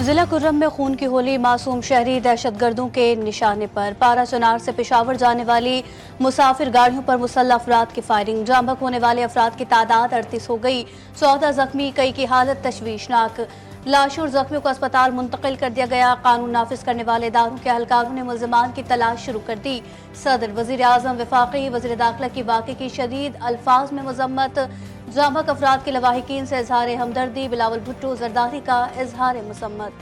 जिला कुर्रम में खून की होली, मासूम शहरी दहशतगर्दों के निशाने पर। पारा चनार से पेशावर जाने वाली मुसाफिर गाड़ियों पर मुसल्लह अफराद की फायरिंग। जाम बहक होने वाले अफराद की तादाद 38 हो गई, 14 जख्मी, कई की हालत तशवीशनाक। लाशों और जख्मियों को अस्पताल मुंतकिल कर दिया गया। कानून नाफिज करने वाले इदारों के अहलकारों ने मुल्जिमान की तलाश शुरू कर दी। सदर, वजीर आजम, वफाकी वजीर दाखिला की वाक़े की शदीद अल्फाज में मजम्मत। जाम बहक अफराद के लवाहिकीन से इजहार हमदर्दी। बिलावल भुट्टो जरदारी का इजहार मसम्मत।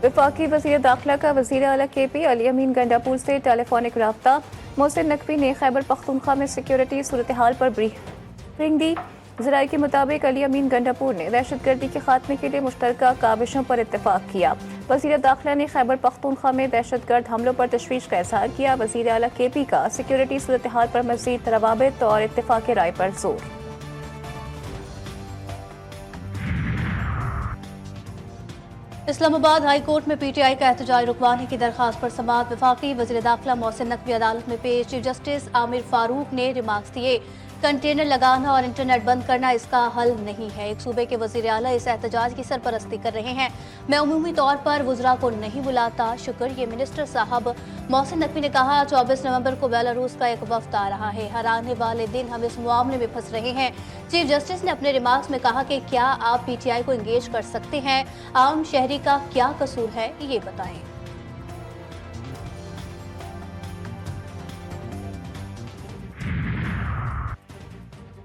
वफाकी वज़ीर दाखिला का वज़ीर आला KP अली अमीन गंडापुर से टेलीफोनिक रब्ता। मोहसिन नकवी ने खैबर पख्तूनख्वा में सिक्योरिटी सूरत हाल पर ब्रीफिंग दी। ज़राए के मुताबिक अली अमीन गंडापुर ने दहशतगर्दी के खात्मे के लिए मुश्तरका काविशों पर इत्तफाक किया। वज़ीर दाखिला ने खैबर पख्तूनख्वा में दहशतगर्द हमलों पर तशवीश का इज़हार किया। वज़ीर आला KP का सिक्योरिटी सूरत हाल पर मज़ीद रवाबित और इत्तफाक़ राय पर जोर। इस्लामाबाद हाई कोर्ट में PTI का एहतजाज रुकवाने की दरखास्त पर समाअत। वफाकी वज़ीर दाखिला मोहसिन नकवी अदालत में पेश। चीफ जस्टिस आमिर फारूक ने रिमार्क्स दिए, कंटेनर लगाना और इंटरनेट बंद करना इसका हल नहीं है। एक सूबे के वज़ीर आला इस एहतजाज की सरपरस्ती कर रहे हैं। मैं अमूमी तौर पर वुज़रा को नहीं बुलाता, शुक्र ये मिनिस्टर साहब। मोहसिन नकवी ने कहा, 24 नवंबर को बेलारूस का एक वफ्द आ रहा है। हर आने वाले दिन हम इस मामले में फंस रहे हैं। चीफ जस्टिस ने अपने रिमार्क्स में कहा कि क्या आप PTI को इंगेज कर सकते हैं? आम शहरी का क्या कसूर है, ये बताएं।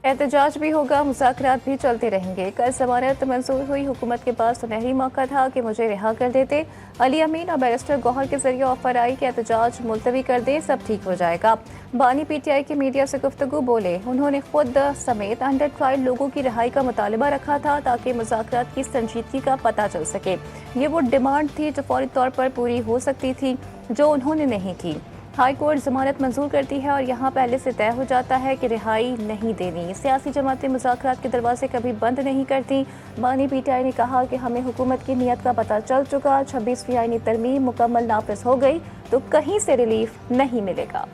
एहतजाज भी होगा, मुज़ाकरात भी चलते रहेंगे। कल जमानत मंजूर हुई, हुकूमत के पास सुनहरी मौका था कि मुझे रिहा कर देते। अली अमीन और बैरिस्टर गौहर के जरिए ऑफर आई कि एहतजाज मुलतवी कर दे, सब ठीक हो जाएगा। बानी PTI की मीडिया से गुफ्तगू बोले, उन्होंने खुद समेत अंडर ट्रायल लोगों की रिहाई का मुतालबा रखा था ताकि मुज़ाकरात की संजीदगी का पता चल सके। ये वो डिमांड थी जो फौरी तौर पर पूरी हो सकती थी, जो उन्होंने नहीं की। हाई कोर्ट जमानत मंजूर करती है और यहाँ पहले से तय हो जाता है कि रिहाई नहीं देनी। सियासी जमातें मुज़ाकरात के दरवाजे कभी बंद नहीं करती। बानी PTI ने कहा कि हमें हुकूमत की नीयत का पता चल चुका। 26वीं आईनी तरमीम मुकम्मल नाफिज हो गई तो कहीं से रिलीफ नहीं मिलेगा।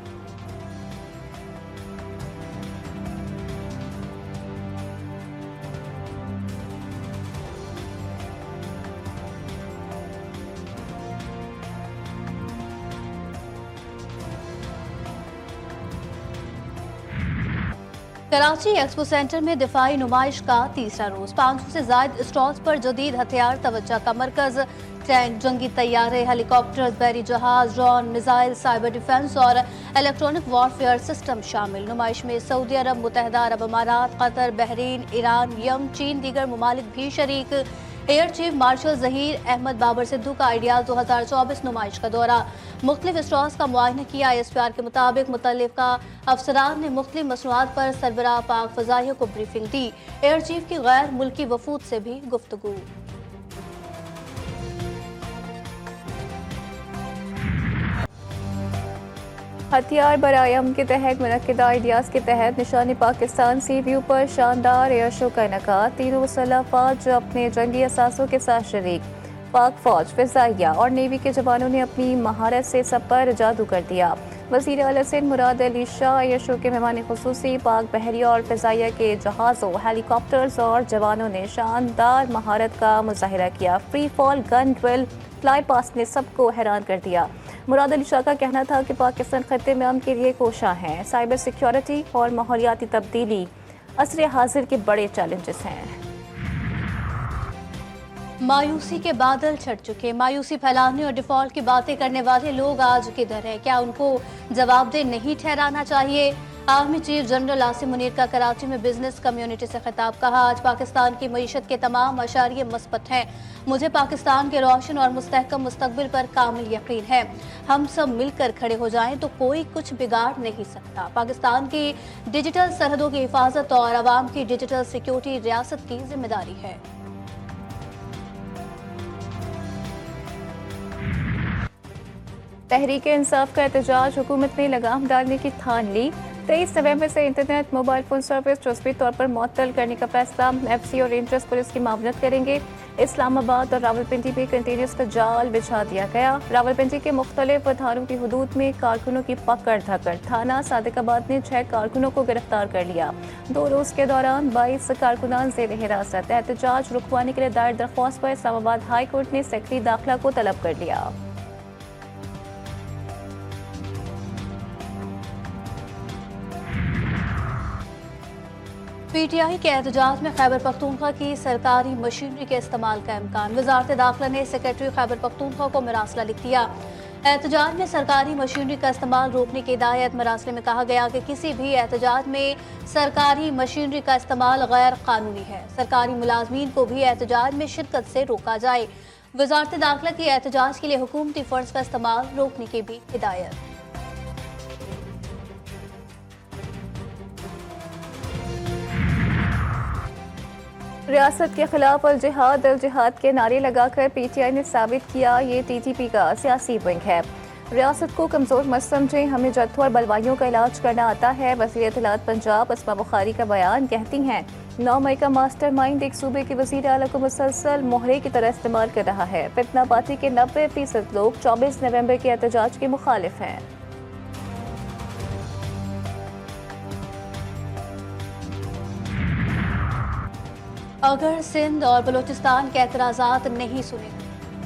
कराची एक्सपो सेंटर में दिफाई नुमाइश का तीसरा रोज। 500 से ज्यादा स्टॉल्स पर जदीद हथियार तवज्जो का मरकज। टैंक, जंगी तैयारे, हेलीकॉप्टर, बहरी जहाज, ड्रोन, मिसाइल, साइबर डिफेंस और इलेक्ट्रॉनिक वॉरफेयर सिस्टम शामिल। नुमाइश में सऊदी अरब, मुत्तहिदा अरब अमारात, कतर, बहरीन, ईरान, यमन, चीन, दीगर ममालिक भी शरीक। Air chief marshal Zaheer Ahmed Babar Sidhu का आइडियाज 2024 नुमाइश का दौरा। मुख्तलिफ स्टॉल्स का मुआयना किया। ISPR के मुताबिक मुतल्लिका अफसरान ने मुख्तलिफ मसनूआत पर सरबराह पाक फजाइया को ब्रीफिंग दी। एयर चीफ की गैर मुल्की वफूद से भी गुफ्तगू। हथियार बरायम के तहत मुनक्किदा आइडियाज़ के तहत निशानी पाकिस्तान सी व्यू पर शानदार एयर शो का इनका। तीनों मुसल्लह फौज अपने जंगी असासों के साथ शरीक। पाक फौज, फिजाइया और नेवी के जवानों ने अपनी महारत से सब पर जादू कर दिया। वज़ीर आला सिंध मुराद अली शाह एयर शो के मेहमान खुसूसी। पाक बहरिया और फिजाइया के जहाज़ों, हेलीकॉप्टर्स और जवानों ने शानदार महारत का मुजाहिरा किया। Free fall, gun drill, fly past ने सबको हैरान कर दिया। मुराद अली शाह का कहना था कि पाकिस्तान खत्ते में अमन के लिए कोशां है। साइबर सिक्योरिटी और माहौलियाती तब्दीली असर हाजिर के बड़े चैलेंजेस हैं। मायूसी के बादल छट चुके। मायूसी फैलाने और डिफॉल्ट की बातें करने वाले लोग आज किधर हैं? क्या उनको जवाबदेह नहीं ठहराना चाहिए? Army chief general Asim Munir का कराची में बिजनेस कम्युनिटी से खिताब। कहा, आज पाकिस्तान की मईशत के तमाम अशारिये मस्बत हैं। मुझे पाकिस्तान के रोशन और मुस्तहकम मुस्तकबिल पर कामिल यकीन है। हम सब मिलकर खड़े हो जाएं तो कोई कुछ बिगाड़ नहीं सकता। पाकिस्तान की डिजिटल सरहदों की हिफाजत और आवाम की डिजिटल सिक्योरिटी रियासत की जिम्मेदारी है। तहरीक इंसाफ का एहतजाज, हुकूमत ने लगाम डालने की ठान ली। 23 नवंबर से इंटरनेट मोबाइल फोन सर्विस जज़वी तौर पर मुअत्तल करने का फैसला। FC और रेंजर्स पुलिस की मामलत करेंगे। इस्लामाबाद और रावलपिंडी में कंटेनर्स का जाल बिछा दिया गया। रावलपिंडी के मुख्तलिफ थानों की हदूद में कारकुनों की पकड़ धकड़। थाना सादिकाबाद ने 6 कारकुनों को गिरफ्तार कर लिया। 2 रोज के दौरान 22 कारकुनान जेर हिरासत। एहतजाज रुकवाने के लिए दायर दरख्वास्त पर इस्लामाबाद हाई कोर्ट ने सेक्रेटरी दाखिला को तलब कर लिया। पीटीआई के एहतजाज में खैबर पख्तूनख्वा की सरकारी मशीनरी के इस्तेमाल का इम्कान। वजारत दाखिला ने सेक्रेटरी खैबर पख्तूनख्वा को मरासला लिख दिया। एहतजाज में सरकारी मशीनरी का इस्तेमाल रोकने की हिदायत। मरासले में कहा गया कि किसी भी एहतजाज में सरकारी मशीनरी का इस्तेमाल गैर कानूनी है। सरकारी मुलाजमीन को भी एहतजाज में शिरकत से रोका जाए। वजारत दाखिला की एहतजाज के लिए हुकूमती फंड्स का इस्तेमाल रोकने की भी हिदायत। रियासत के खिलाफ अल जिहाद के नारे लगाकर पीटीआई ने साबित किया ये टीटीपी का सियासी विंग है। रियासत को कमजोर मत समझें, हमें जत्थों और बलवाइयों का इलाज करना आता है। वज़ीर इत्तलात पंजाब अस्मा बुखारी का बयान। कहती हैं 9 मई का मास्टर माइंड एक सूबे के वज़ीर आला को मुसलसल मोहरे की तरह इस्तेमाल कर रहा है। फितना पार्टी के 90% लोग 24 नवंबर के एहतजाज के मुखालिफ हैं। अगर सिंध और बलूचिस्तान के एतराज़ात नहीं सुने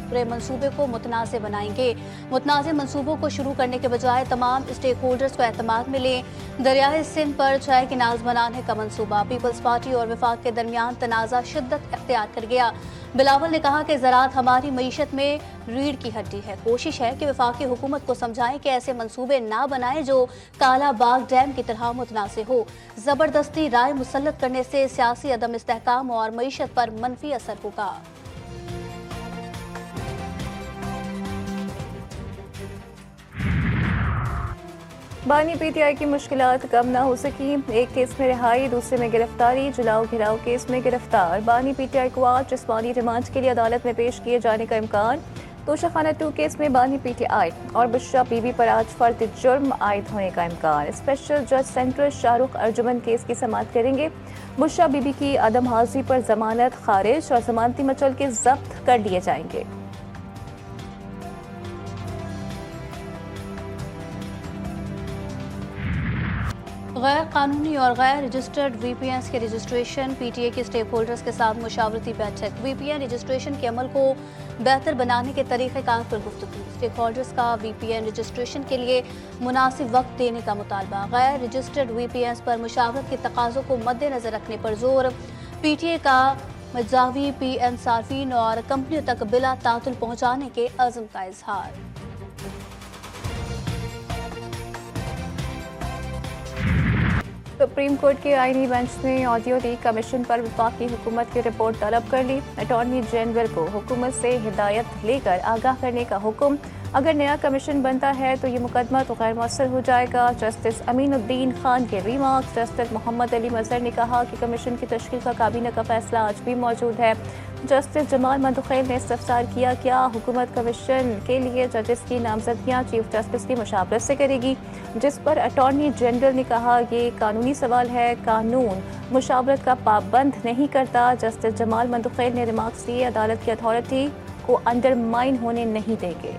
पूरे मंसूबे को मुतनाज़ बनाएंगे। मुतनाज़ मंसूबों को शुरू करने के बजाय तमाम स्टेक होल्डर्स को एतमाद में लें। दरियाए सिंध पर 6 किनाल्स बनाने का मंसूबा। पीपल्स पार्टी और वफाक के दरमियान तनाज़ा शिद्दत अख्तियार कर गया। बिलावल ने कहा कि ज़राअत हमारी मईशत में रीढ़ की हड्डी है। कोशिश है कि वफाकी हुकूमत को समझाएं कि ऐसे मंसूबे ना बनाएं जो काला बाग डैम की तरह मुतनाज़ हो। ज़बरदस्ती राय मुसल्लत करने से सियासी अदम इस्तेहकाम और मईशत पर मनफी असर होगा। बानी पीटीआई की मुश्किलात कम न हो सकी। एक केस में रिहाई, दूसरे में गिरफ्तारी। जलाओ घिराव केस में गिरफ्तार। बानी पीटीआई को आज जिस्मानी रिमांड के लिए अदालत में पेश किए जाने का इम्कान। तोशाखाना 2 केस में बानी पीटीआई और बुशरा बीबी पर आज फर्द जुर्म आयद होने का इम्कान। स्पेशल जज सेंट्रल शाहरुख अर्जुमन केस की समाअत करेंगे। बुशरा बीबी की अदम हाजिरी पर जमानत खारिज और जमानती मचल के जब्त कर लिए जाएंगे। गैर कानूनी और गैर रजिस्टर्ड वीपीएन के रजिस्ट्रेशन। पीटीए के स्टेक होल्डर्स के साथ मुशावरती बैठक। वीपीएन रजिस्ट्रेशन के अमल को बेहतर बनाने के तरीक़ेकार पर गुफ्तगू। स्टेक होल्डर्स का वीपीएन रजिस्ट्रेशन के लिए मुनासिब वक्त देने का मुतालबा। गैर रजिस्टर्ड वीपीएन पर मुशावरत के तकाज़ों को मद्देनजर रखने पर जोर। पीटीए का मजावी पीएन सार्फिन और कंपनियों तक बिला तातुल पहुँचाने के अज़्म का इजहार। सुप्रीम कोर्ट के आईनी बेंच ने ऑडियो लीक कमीशन पर वफाकी हुकूमत की रिपोर्ट तलब कर ली। अटॉर्नी जनरल को हुकूमत से हिदायत लेकर आगाह करने का हुक्म। अगर नया कमीशन बनता है तो ये मुकदमा तो गैर मौसर हो जाएगा। जस्टिस अमीनुद्दीन खान के रिमार्क्स। जस्टिस मोहम्मद अली मजहर ने कहा कि कमीशन की तश्कील का काबीना का फैसला आज भी मौजूद है। जस्टिस जमाल मंदुखैल ने इस्तफसार किया, क्या हुकूमत कमीशन के लिए जजेस की नामजदगियाँ चीफ जस्टिस की मुशावरत से करेगी, जिस पर अटॉर्नी जनरल ने कहा ये कानूनी सवाल है, कानून मुशावरत का पाबंद नहीं करता। जस्टिस जमाल मंदुखैल ने रिमार्क्स दिए, अदालत की अथॉरिटी को अंडरमाइन होने नहीं देंगे।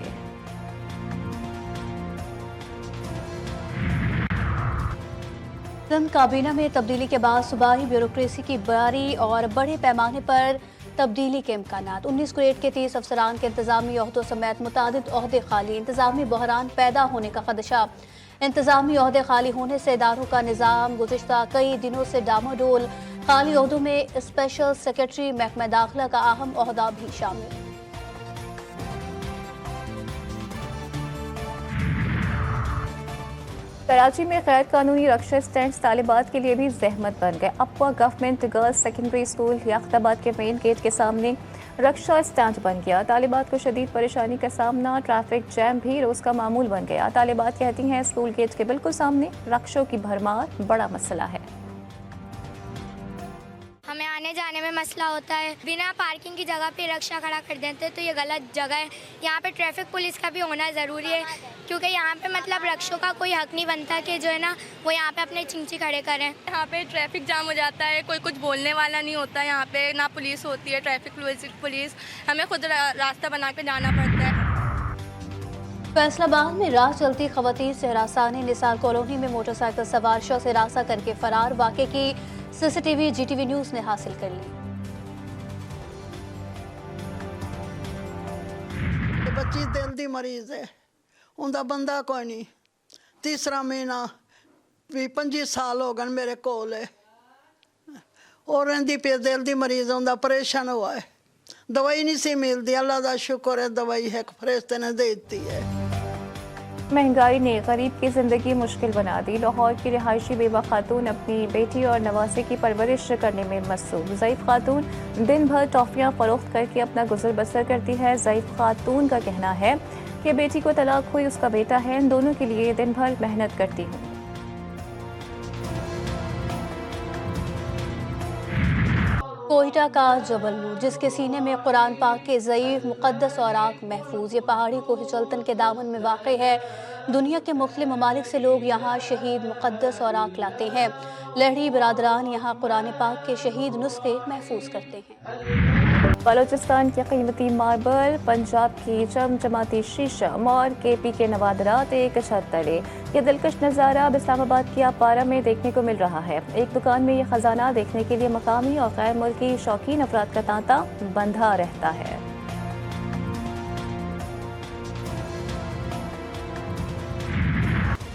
सिंध काबीना में तब्दीली के बाद सूबाई ब्यूरोक्रेसी की बारी और बड़े पैमाने पर तब्दीली के इम्कानात। 19 ग्रेड के 30 अफसरान के इंतजामी ओहदों समेत मुतादिद ओहदे खाली। इंतजामी बहरान पैदा होने का खदशा। इंतजामी ओहदे खाली होने से इदारों का निज़ाम गुज़िश्ता कई दिनों से डामाडोल। खाली ओहदों में स्पेशल सेक्रेटरी महकमा दाखिला का अहम ओहदा भी शामिल। कराची में गैर कानूनी रक्षा स्टैंड तालिबात के लिए भी जहमत बन गए। अप्पा गवर्नमेंट गर्ल्स सेकेंडरी स्कूल याख्ताबाद के मेन गेट के सामने रक्षा स्टैंड बन गया। तालिबात को शदीद परेशानी का सामना, ट्रैफिक जैम भी रोज का मामूल बन गया। तालिबात कहती हैं स्कूल गेट के बिल्कुल सामने रक्षों की भरमार बड़ा मसला है। हमें आने जाने में मसला होता है, बिना पार्किंग की जगह पे रिक्शा खड़ा कर देते हैं, तो ये गलत जगह है। यहाँ पे ट्रैफिक पुलिस का भी होना ज़रूरी है, क्योंकि यहाँ पे मतलब रिक्शों का कोई हक नहीं बनता कि जो है ना वो यहाँ पे अपने चिंची खड़े करें। यहाँ पे ट्रैफिक जाम हो जाता है, कोई कुछ बोलने वाला नहीं होता, यहाँ पे ना पुलिस होती है, ट्रैफिक पुलिस, हमें खुद रास्ता बना के जाना पड़ता है। फैसलाबाद में राह चलती खवातीन से हरासानी, निसार कॉलोनी में मोटरसाइकिल सवार शख्स हिरासत करके फरार। वाक़े की सीसीटीवी जीटीवी न्यूज़ ने हासिल कर ली। 25 दिल दी मरीज है, उनका बंदा कोई नहीं। तीसरा महीना भी 25 साल हो गए मेरे कोल है, और रही पे दिल दी मरीज उनका ऑपरेशन हुआ है, दवाई नहीं सी मिलती। अल्लाह का शुक्र है दवाई है फरिश्ते ने दे दी है। महंगाई ने गरीब की जिंदगी मुश्किल बना दी। लाहौर की रिहायशी बेवा खातून अपनी बेटी और नवासे की परवरिश करने में मसरूफ। ज़ईफ खातून दिन भर टॉफियाँ फरोख्त करके अपना गुजर बसर करती है। ज़ईफ खातून का कहना है कि बेटी को तलाक हुई, उसका बेटा है, इन दोनों के लिए दिन भर मेहनत करती हूँ। कोयटा का जबल नूर, जिसके सीने में कुरान पाक के ज़ईफ़ मुक़द्दस और आग महफूज, ये पहाड़ी कोहिचल्तन के दामन में वाक़ है। दुनिया के मुख्तलिफ ममालिक से लोग यहाँ शहीद मुक़द्दस और आग लाते हैं। लहड़ी बरादरान यहाँ कुरान पाक के शहीद नुस्खे महफूज करते हैं। बलोचिस्तान के कीमती मार्बल, पंजाब की चमचमाती शीशम और केपी के नवादरात एक छत तले। ये दिलकश नज़ारा अब इस्लामाबाद की आपारा में देखने को मिल रहा है। एक दुकान में ये खजाना देखने के लिए मकामी और गैर मुल्की शौकीन अफराद का तांता बंधा रहता है।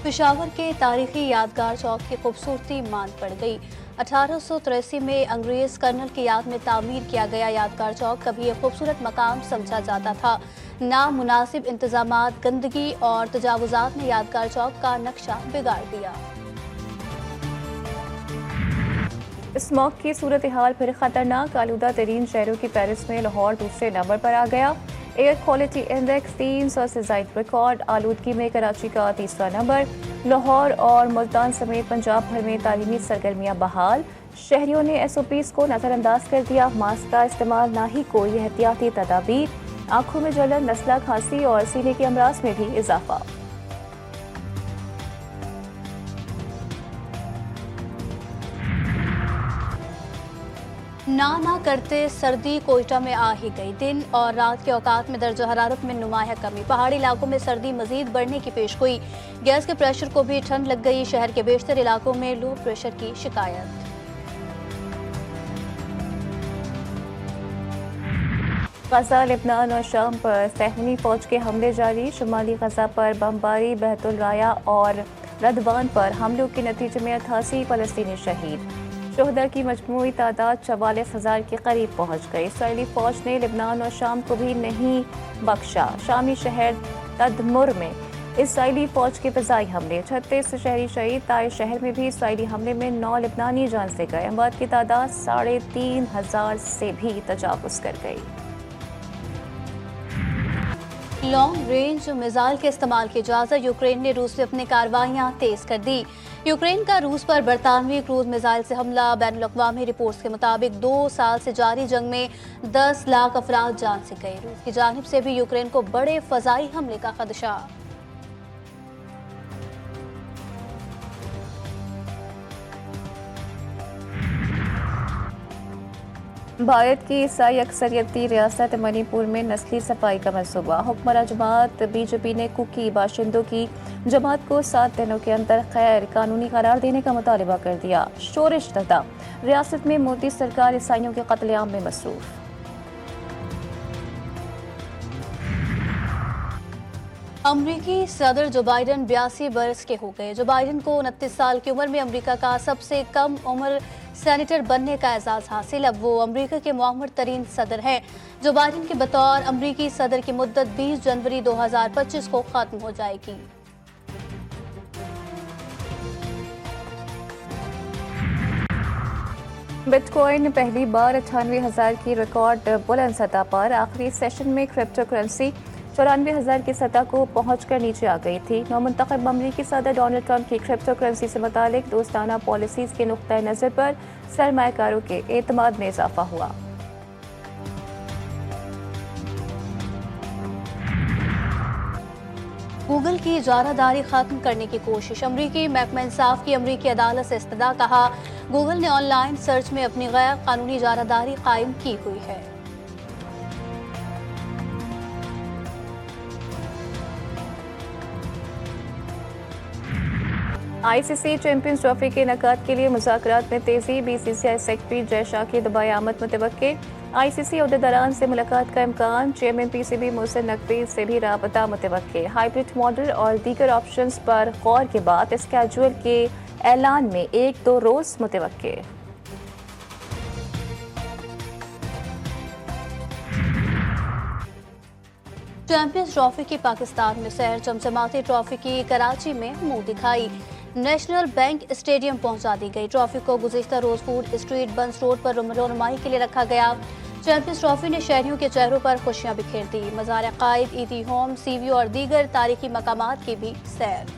पेशावर के तारीखी यादगार चौक की खूबसूरती मांद पड़ गई। 1883 में अंग्रेज कर्नल की याद में तामीर किया गया यादगार चौक कभी एक खूबसूरत मकाम समझा जाता था। नामुनासिब इंतजामात, गंदगी और तजावुजात ने यादगार चौक का नक्शा बिगाड़ दिया। स्मॉग की सूरत हाल फिर खतरनाक। आलूदा तरीन शहरों की फहरिस्त में लाहौर दूसरे नंबर पर आ गया। एयर क्वालिटी इंडेक्स 300 से ज़ायद रिकॉर्ड। आलूदगी में कराची का तीसरा नंबर। लाहौर और मुल्तान समेत पंजाब भर में तालीमी सरगर्मियाँ बहाल। शहरियों ने SOPs को नज़रअंदाज कर दिया। मास्क का इस्तेमाल, ना ही कोई एहतियाती तदाबीर। आंखों में जलन, नज़ला, खांसी और सीने के अमराज में भी इजाफा। ना करते सर्दी कोयटा में आ ही गई। दिन और रात के औकात में दर्जा हरारत में नुमाया कमी। पहाड़ी इलाकों में सर्दी मजीद बढ़ने की पेशगोई। गैस के प्रेशर को भी ठंड लग गई। शहर के बेशतर इलाकों में लो प्रेशर की शिकायत। गजा, लेबनान और शाम पर सहूनी फौज के हमले जारी। शुमाली गजा पर बमबारी, बहतुल राया और रदवान पर हमलों के नतीजे में 88 फलस्तीनी शहीद। शोहदा की मजमूई तादाद 44,000 के करीब पहुँच गई। इसराइली फौज ने लेबनान और शाम को भी नहीं बख्शा। शामी शहर तदमुर में इसराइली फौज के फ़िज़ाई हमले, 36 शहरी शहीद। ताए शहर में भी इसराइली हमले में 9 लेबनानी जान से गए। अमवात की तादाद 3,500 से भी तजावुज़ कर गई। लॉन्ग रेंज मिसाइल के इस्तेमाल की इजाज़त। यूक्रेन ने रूस पे अपनी कार्रवाइयाँ तेज कर दी। यूक्रेन का रूस पर बरतानवी क्रूज मिसाइल से हमला। बैनुल-अक़वामी रिपोर्ट्स के मुताबिक 2 साल से जारी जंग में 10 लाख अफराद जान से गए। रूस की जानिब से भी यूक्रेन को बड़े फ़ज़ाई हमले का खदशा। भारत की ईसाई अक्सरियती रियासत मणिपुर में नस्ली सफाई का मंसूबा। हुक्मरां जमात BJP ने कुकी बाशिंदों की जमात को 7 दिनों के अंदर गैर कानूनी करार देने का मुतालबा कर दिया। शोरिश तदा रियासत में मोदी सरकार ईसाइयों के कत्लेआम में मसरूफ। अमरीकी सदर जो बाइडन 82 बरस के हो गए। जो बाइडन को 29 साल की उम्र में अमेरिका का सबसे कम उम्र सेनेटर बनने का एजाज़ हासिल। अब वो अमेरिका के मुआम्मर तरीन सदर हैं। जो बाइडन के बतौर अमरीकी सदर की मुद्दत 20 जनवरी 2025 को ख़त्म हो जाएगी। बिटकॉइन पहली बार 98,000 की रिकॉर्ड बुलंद सतह पर। आखिरी सेशन में क्रिप्टो करेंसी 94,000 की सतह को पहुंचकर नीचे आ गई थी। नौमुंतखब अमरीकी सदर डोनाल्ड ट्रंप की क्रिप्टो करेंसी से मुतालिक दोस्ताना पॉलिसीज के नुक्ता नज़र पर सरमायाकारों के एतमाद में इजाफा हुआ। गूगल की इजारादारी खत्म करने की कोशिश। अमरीकी महकमा इंसाफ की अमरीकी अदालत से इस्तदा। कहा, गूगल ने ऑनलाइन सर्च में अपनी गैर कानूनी इजारादारी कायम की हुई है। आईसीसी चैंपियंस ट्रॉफी के इनेकाद के लिए मुज़ाकरात में तेजी। बीसीसीआई सेक्रेटरी जय शाह की दुबई आमद मुतवक्के। आईसीसी अहदेदारान से मुलाकात का इम्कान। चेयरमैन पीसीबी मोहसिन नकवी से भी राबता मुतवक्के। हाइब्रिड मॉडल और दीगर ऑप्शंस पर गौर के बाद स्केड्यूल के ऐलान में 1-2 रोज मुतवक्के। चैंपियंस ट्रॉफी की पाकिस्तान में सैर। चमचमाती ट्रॉफी की कराची में मुंह दिखाई। नेशनल बैंक स्टेडियम पहुंचा दी गई। ट्रॉफी को गुज़िश्ता रोज फूड स्ट्रीट बंस रोड पर रोनुमाई के लिए रखा गया। चैंपियंस ट्रॉफी ने शहरियों के चेहरों पर खुशियां बिखेर दी। मज़ार-ए-क़ाइद, ईदी होम, सीवी और दीगर तारीखी मकामात की भी सैर।